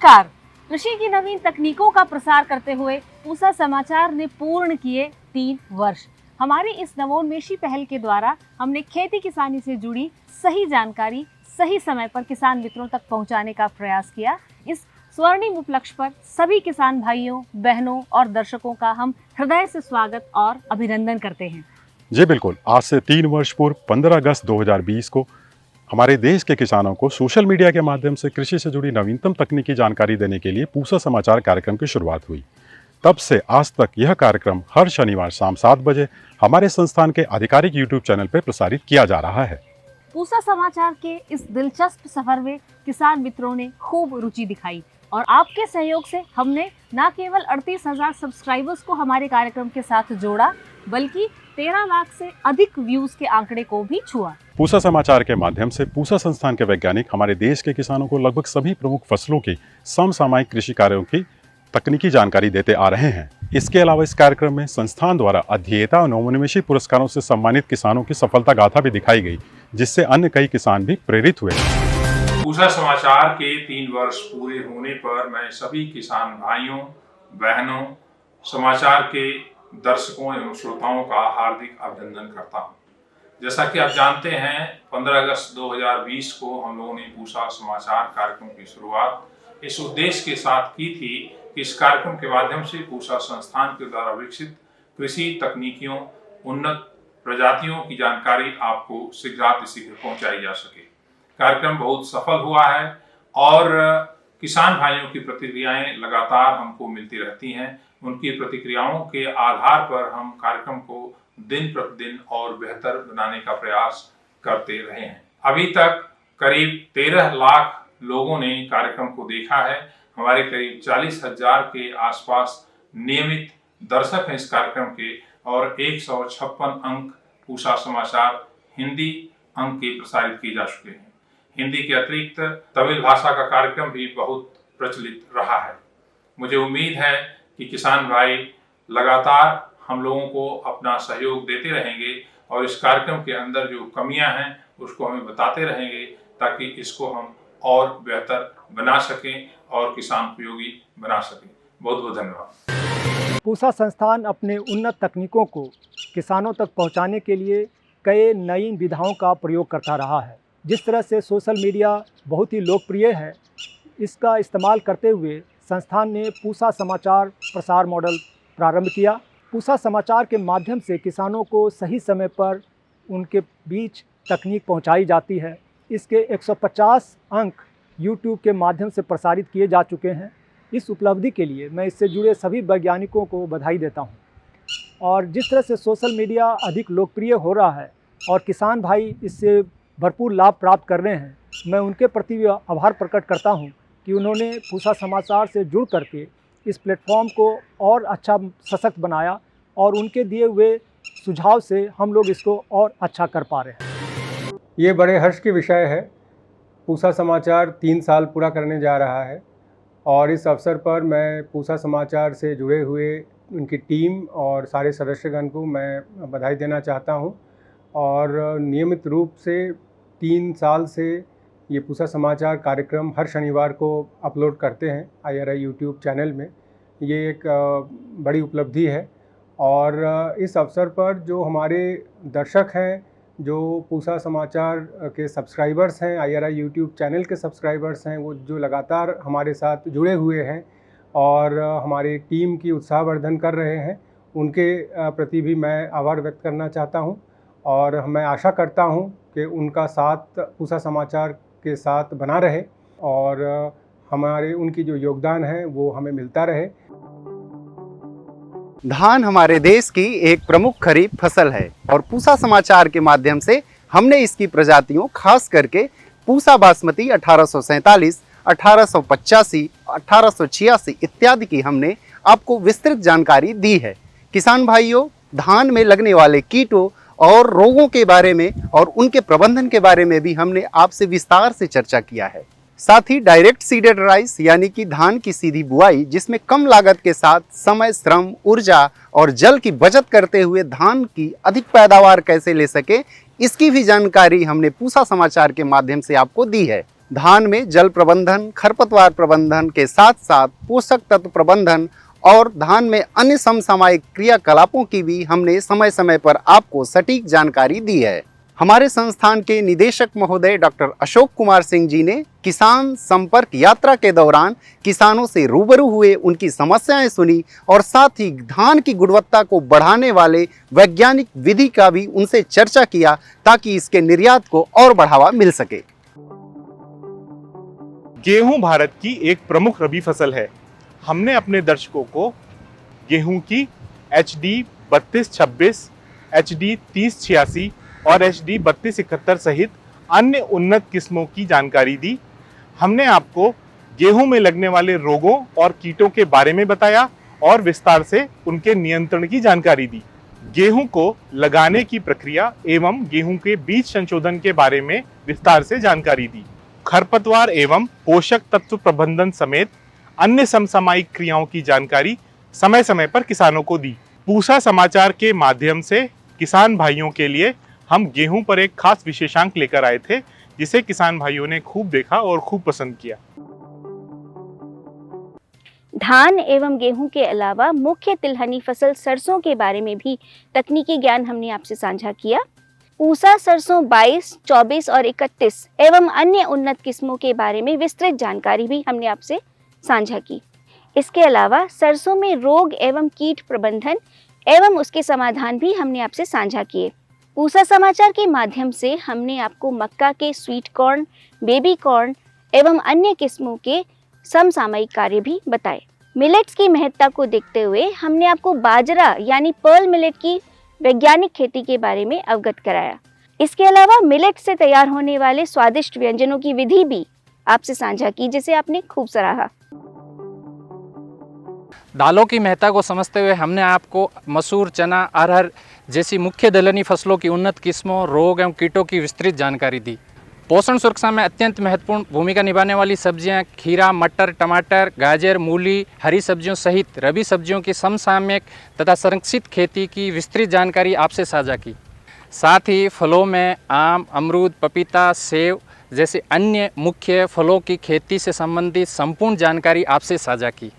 नमस्कार। कृषि की नवीन तकनीकों का प्रसार करते हुए पूसा समाचार ने पूर्ण किए 3 वर्ष। हमारी इस नवोन्मेषी पहल के द्वारा हमने खेती किसानी से जुड़ी सही जानकारी सही समय पर किसान मित्रों तक पहुंचाने का प्रयास किया। इस स्वर्णिम उपलक्ष्य पर सभी किसान भाइयों, बहनों और दर्शकों का हम हृदय से स्वागत और अभिनंदन करते हैं। जी बिल्कुल। आज से 3 वर्ष पूर्व 15 अगस्त 2020 को हमारे देश के किसानों को सोशल मीडिया के माध्यम से कृषि से जुड़ी नवीनतम तकनीकी जानकारी देने के लिए पूसा समाचार कार्यक्रम की शुरुआत हुई। तब से आज तक यह कार्यक्रम हर शनिवार शाम 7 बजे हमारे संस्थान के आधिकारिक YouTube चैनल पर प्रसारित किया जा रहा है। पूसा समाचार के इस दिलचस्प सफर में किसान मित्रों ने खूब रुचि दिखाई और आपके सहयोग से हमने न केवल 38,000 सब्सक्राइबर्स को हमारे कार्यक्रम के साथ जोड़ा, बल्कि 13 लाख से अधिक व्यूज के आंकड़े को भी छुआ। पूसा समाचार के माध्यम से पूसा संस्थान के वैज्ञानिक हमारे देश के किसानों को लगभग सभी प्रमुख फसलों की समसामयिक कृषि कार्यों की तकनीकी जानकारी देते आ रहे हैं। इसके अलावा इस कार्यक्रम में संस्थान द्वारा अध्येता और नवोन्मेषी पुरस्कारों से सम्मानित किसानों की सफलता गाथा भी दिखाई गई, जिससे अन्य कई किसान भी प्रेरित हुए। पूसा समाचार के 3 वर्ष पूरे होने पर मैं सभी किसान भाइयों, बहनों, समाचार के दर्शकों एवं श्रोताओं का हार्दिक अभिनंदन करता हूं। जैसा कि आप जानते हैं, 15 अगस्त 2020 को हम लोगों ने पूसा समाचार कार्यक्रम की शुरुआत इस उद्देश्य के साथ की थी कि इस कार्यक्रम के माध्यम से पूसा संस्थान के द्वारा विकसित कृषि तकनीकियों, उन्नत प्रजातियों की जानकारी आपको शीघ्र पहुंचाई जा सके। कार्यक्रम बहुत सफल हुआ है और किसान भाइयों की प्रतिक्रियाएं लगातार हमको मिलती रहती हैं। उनकी प्रतिक्रियाओं के आधार पर हम कार्यक्रम को दिन प्रतिदिन और बेहतर बनाने का प्रयास करते रहे हैं। अभी तक करीब 13 लाख लोगों ने कार्यक्रम को देखा है। हमारे करीब 40,000 के आसपास नियमित दर्शक हैं इस कार्यक्रम के और 156 अंक पूसा समाचार हिंदी अंक के प्रसारित किए जा चुके हैं। हिंदी के अतिरिक्त तमिल भाषा का कार्यक्रम भी बहुत प्रचलित रहा है। मुझे उम्मीद है कि किसान भाई लगातार हम लोगों को अपना सहयोग देते रहेंगे और इस कार्यक्रम के अंदर जो कमियां हैं उसको हमें बताते रहेंगे, ताकि इसको हम और बेहतर बना सकें और किसान उपयोगी बना सकें। बहुत बहुत धन्यवाद। पूसा संस्थान अपने उन्नत तकनीकों को किसानों तक पहुंचाने के लिए कई नई विधाओं का प्रयोग करता रहा है। जिस तरह से सोशल मीडिया बहुत ही लोकप्रिय है, इसका इस्तेमाल करते हुए संस्थान ने पूसा समाचार प्रसार मॉडल प्रारंभ किया। पूसा समाचार के माध्यम से किसानों को सही समय पर उनके बीच तकनीक पहुंचाई जाती है। इसके 150 अंक YouTube के माध्यम से प्रसारित किए जा चुके हैं। इस उपलब्धि के लिए मैं इससे जुड़े सभी वैज्ञानिकों को बधाई देता हूं। और जिस तरह से सोशल मीडिया अधिक लोकप्रिय हो रहा है और किसान भाई इससे भरपूर लाभ प्राप्त कर रहे हैं, मैं उनके प्रति भी आभार प्रकट करता हूं कि उन्होंने पूसा समाचार से जुड़ करके इस प्लेटफॉर्म को और अच्छा सशक्त बनाया और उनके दिए हुए सुझाव से हम लोग इसको और अच्छा कर पा रहे हैं। ये बड़े हर्ष की विषय है। पूसा समाचार 3 साल पूरा करने जा रहा है और इस अवसर पर मैं पूसा समाचार से जुड़े हुए उनकी टीम और सारे सदस्यगण को मैं बधाई देना चाहता हूं। और नियमित रूप से 3 साल से ये पूसा समाचार कार्यक्रम हर शनिवार को अपलोड करते हैं IRI YouTube चैनल में। ये एक बड़ी उपलब्धि है और इस अवसर पर जो हमारे दर्शक हैं, जो पूसा समाचार के सब्सक्राइबर्स हैं, IRI YouTube चैनल के सब्सक्राइबर्स हैं, वो जो लगातार हमारे साथ जुड़े हुए हैं और हमारी टीम की उत्साहवर्धन कर रहे हैं, उनके प्रति भी मैं आभार व्यक्त करना चाहता हूं। और मैं आशा करता हूं कि उनका साथ पूसा समाचार के साथ बना रहे और हमारे उनकी जो योगदान है वो हमें मिलता रहे। धान हमारे देश की एक प्रमुख खरीफ फसल है और पूसा समाचार के माध्यम से हमने इसकी प्रजातियों खास करके पूसा बासमती 1847, 1885, 1886 इत्यादि की हमने आपको विस्तृत जानकारी दी है। किसान भाइयों, धान में लगने वाले कीटों और रोगों के बारे में और उनके प्रबंधन के बारे में भी हमने आपसे विस्तार से चर्चा किया है। साथ ही डायरेक्ट सीडेड राइस यानी कि धान की सीधी बुआई, जिसमें कम लागत के साथ समय, श्रम, ऊर्जा और जल की बचत करते हुए धान की अधिक पैदावार कैसे ले सके, इसकी भी जानकारी हमने पूसा समाचार के माध्यम से आपको दी है। धान में जल प्रबंधन, खरपतवार प्रबंधन के साथ साथ पोषक तत्व प्रबंधन और धान में अन्य समसामयिक क्रियाकलापों की भी हमने समय समय पर आपको सटीक जानकारी दी है। हमारे संस्थान के निदेशक महोदय डॉक्टर अशोक कुमार सिंह जी ने किसान संपर्क यात्रा के दौरान किसानों से रूबरू हुए, उनकी समस्याएं सुनी और साथ ही धान की गुणवत्ता को बढ़ाने वाले वैज्ञानिक विधि का भी उनसे चर्चा किया ताकि इसके निर्यात को और बढ़ावा मिल सके। गेहूं भारत की एक प्रमुख रबी फसल है। हमने अपने दर्शकों को गेहूं की HD 3226, HD 3086 और HD 3271 सहित अन्य उन्नत किस्मों की जानकारी दी। हमने आपको गेहूं में लगने वाले रोगों और कीटों के बारे में बताया और विस्तार से उनके नियंत्रण की जानकारी दी। गेहूं को लगाने की प्रक्रिया एवं गेहूं के बीज संशोधन के बारे में विस्तार से जानकारी दी। खरपतवार एवं पोषक तत्व प्रबंधन समेत अन्य समसामयिक क्रियाओं की जानकारी समय समय पर किसानों को दी। पूसा समाचार के माध्यम से किसान भाइयों के लिए हम गेहूं पर एक खास विशेषांक लेकर आए थे, जिसे किसान भाइयों ने खूब देखा और खूब पसंद किया। धान एवं गेहूं के अलावा मुख्य तिलहनी फसल सरसों के बारे में भी तकनीकी ज्ञान हमने आपसे साझा किया। पूसा सरसों 22, 24 और 31 एवं अन्य उन्नत किस्मों के बारे में विस्तृत जानकारी भी हमने आपसे साझा की। इसके अलावा सरसों में रोग एवं कीट प्रबंधन एवं उसके समाधान भी हमने आपसे साझा किए। पूसा समाचार के माध्यम से हमने आपको मक्का के स्वीट कॉर्न, बेबी कॉर्न एवं अन्य किस्मों के समसामयिक कार्य भी बताए। मिलेट्स की महत्ता को देखते हुए हमने आपको बाजरा यानी पर्ल मिलेट की वैज्ञानिक खेती के बारे में अवगत कराया। इसके अलावा मिलेट से तैयार होने वाले स्वादिष्ट व्यंजनों की विधि भी आपसे साझा की, जिसे आपने खूब सराहा। दालों की महत्ता को समझते हुए हमने आपको मसूर, चना, अरहर जैसी मुख्य दलहनी फसलों की उन्नत किस्मों, रोग एवं कीटों की विस्तृत जानकारी दी। पोषण सुरक्षा में अत्यंत महत्वपूर्ण भूमिका निभाने वाली सब्जियां खीरा, मटर, टमाटर, गाजर, मूली, हरी सब्जियों सहित रबी सब्जियों की समसामयिक तथा संरक्षित खेती की विस्तृत जानकारी आपसे साझा की। साथ ही फलों में आम, अमरूद, पपीता, सेब जैसे अन्य मुख्य फलों की खेती से संबंधित संपूर्ण जानकारी आपसे साझा की।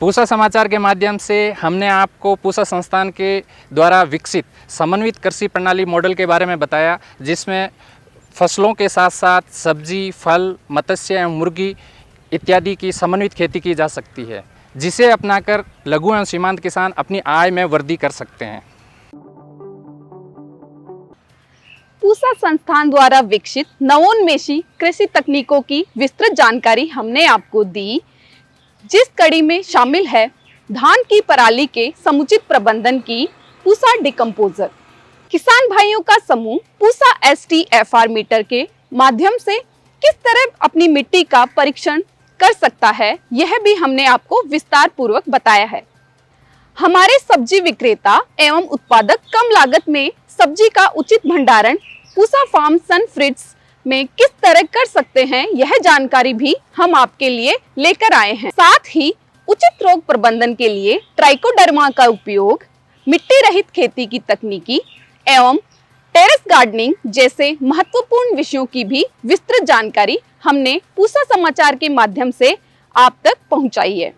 पूसा समाचार के माध्यम से हमने आपको पूसा संस्थान के द्वारा विकसित समन्वित कृषि प्रणाली मॉडल के बारे में बताया, जिसमें फसलों के साथ साथ सब्जी, फल, मत्स्य एवं मुर्गी इत्यादि की समन्वित खेती की जा सकती है, जिसे अपनाकर लघु एवं सीमांत किसान अपनी आय में वृद्धि कर सकते हैं। पूसा संस्थान द्वारा विकसित नवोन्मेषी कृषि तकनीकों की विस्तृत जानकारी हमने आपको दी, जिस कड़ी में शामिल है धान की पराली के समुचित प्रबंधन की पूसा डिकम्पोजर। किसान भाइयों का समूह पूसा STFR मीटर के माध्यम से किस तरह अपनी मिट्टी का परीक्षण कर सकता है, यह भी हमने आपको विस्तार पूर्वक बताया है। हमारे सब्जी विक्रेता एवं उत्पादक कम लागत में सब्जी का उचित भंडारण पूसा फार्म सनफ्रिड्स में किस तरह कर सकते हैं, यह जानकारी भी हम आपके लिए लेकर आए हैं। साथ ही उचित रोग प्रबंधन के लिए ट्राइकोडर्मा का उपयोग, मिट्टी रहित खेती की तकनीकी एवं टेरेस गार्डनिंग जैसे महत्वपूर्ण विषयों की भी विस्तृत जानकारी हमने पूसा समाचार के माध्यम से आप तक पहुंचाई है।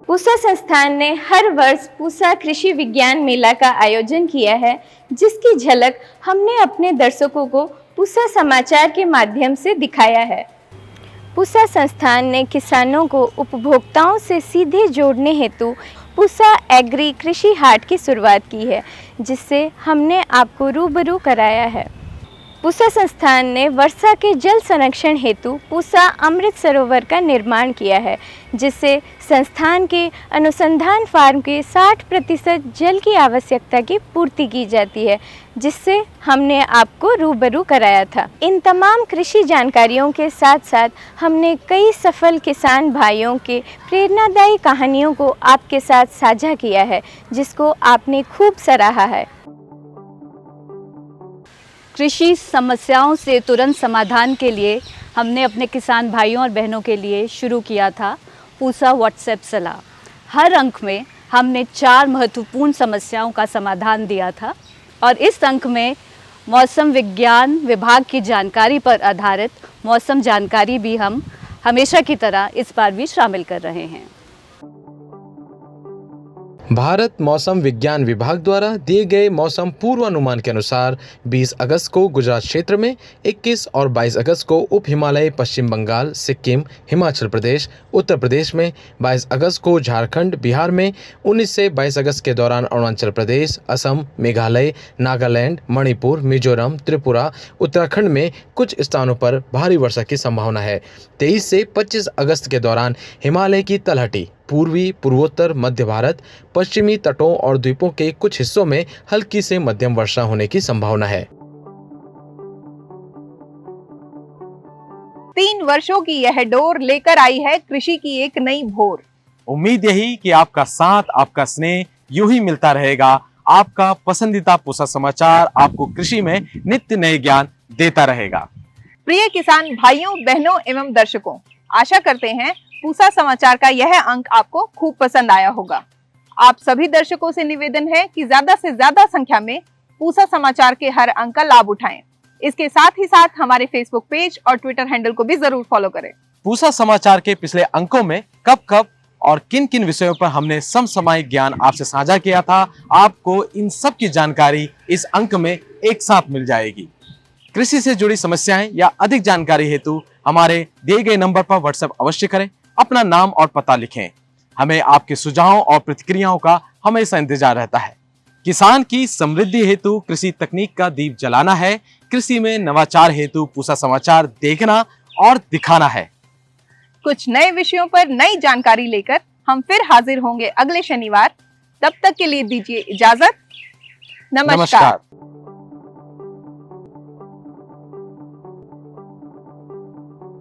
पूसा संस्थान ने हर वर्ष पूसा कृषि विज्ञान मेला का आयोजन किया है, जिसकी झलक हमने अपने दर्शकों को पूसा समाचार के माध्यम से दिखाया है। पूसा संस्थान ने किसानों को उपभोक्ताओं से सीधे जोड़ने हेतु पूसा एग्री कृषि हाट की शुरुआत की है, जिससे हमने आपको रूबरू कराया है। पूसा संस्थान ने वर्षा के जल संरक्षण हेतु पूसा अमृत सरोवर का निर्माण किया है, जिससे संस्थान के अनुसंधान फार्म के 60% जल की आवश्यकता की पूर्ति की जाती है, जिससे हमने आपको रूबरू कराया था। इन तमाम कृषि जानकारियों के साथ साथ हमने कई सफल किसान भाइयों के प्रेरणादायी कहानियों को आपके साथ साझा किया है, जिसको आपने खूब सराहा है। कृषि समस्याओं से तुरंत समाधान के लिए हमने अपने किसान भाइयों और बहनों के लिए शुरू किया था पूसा व्हाट्सएप सलाह। हर अंक में हमने 4 महत्वपूर्ण समस्याओं का समाधान दिया था और इस अंक में मौसम विज्ञान विभाग की जानकारी पर आधारित मौसम जानकारी भी हम हमेशा की तरह इस बार भी शामिल कर रहे हैं। भारत मौसम विज्ञान विभाग द्वारा दिए गए मौसम पूर्वानुमान के अनुसार 20 अगस्त को गुजरात क्षेत्र में, 21 और 22 अगस्त को उप हिमालय पश्चिम बंगाल, सिक्किम, हिमाचल प्रदेश, उत्तर प्रदेश में, 22 अगस्त को झारखंड, बिहार में, 19 से 22 अगस्त के दौरान अरुणाचल प्रदेश, असम, मेघालय, नागालैंड, मणिपुर, मिजोरम, त्रिपुरा, उत्तराखंड में कुछ स्थानों पर भारी वर्षा की संभावना है। 23 से 25 अगस्त के दौरान हिमालय की तलहटी, पूर्वी, पूर्वोत्तर, मध्य भारत, पश्चिमी तटों और द्वीपों के कुछ हिस्सों में हल्की से मध्यम वर्षा होने की संभावना है। 3 वर्षों की यह डोर लेकर आई है कृषि की एक नई भोर। उम्मीद यही कि आपका साथ, आपका स्नेह यूं ही मिलता रहेगा। आपका पसंदीदा पूसा समाचार आपको कृषि में नित्य नए ज्ञान देता रहेगा। प्रिय किसान भाइयों, बहनों एवं दर्शकों, आशा करते हैं पूसा समाचार का यह अंक आपको खूब पसंद आया होगा। आप सभी दर्शकों से निवेदन है कि ज्यादा से ज्यादा संख्या में पूसा समाचार के हर अंक का लाभ उठाएं। इसके साथ ही साथ हमारे फेसबुक पेज और ट्विटर हैंडल को भी जरूर फॉलो करें। पूसा समाचार के पिछले अंकों में कब कब और किन किन विषयों पर हमने समसामयिक ज्ञान आपसे साझा किया था, आपको इन सब की जानकारी इस अंक में एक साथ मिल जाएगी। कृषि से जुड़ी समस्याएं या अधिक जानकारी हेतु हमारे दिए गए नंबर पर व्हाट्सएप अवश्य करें। अपना नाम और पता लिखें। हमें आपके सुझावों और प्रतिक्रियाओं का हमेशा इंतजार रहता है। किसान की समृद्धि हेतु कृषि तकनीक का दीप जलाना है। कृषि में नवाचार हेतु पूसा समाचार देखना और दिखाना है। कुछ नए विषयों पर नई जानकारी लेकर हम फिर हाजिर होंगे अगले शनिवार। तब तक के लिए दीजिए इजाजत। नमस्कार।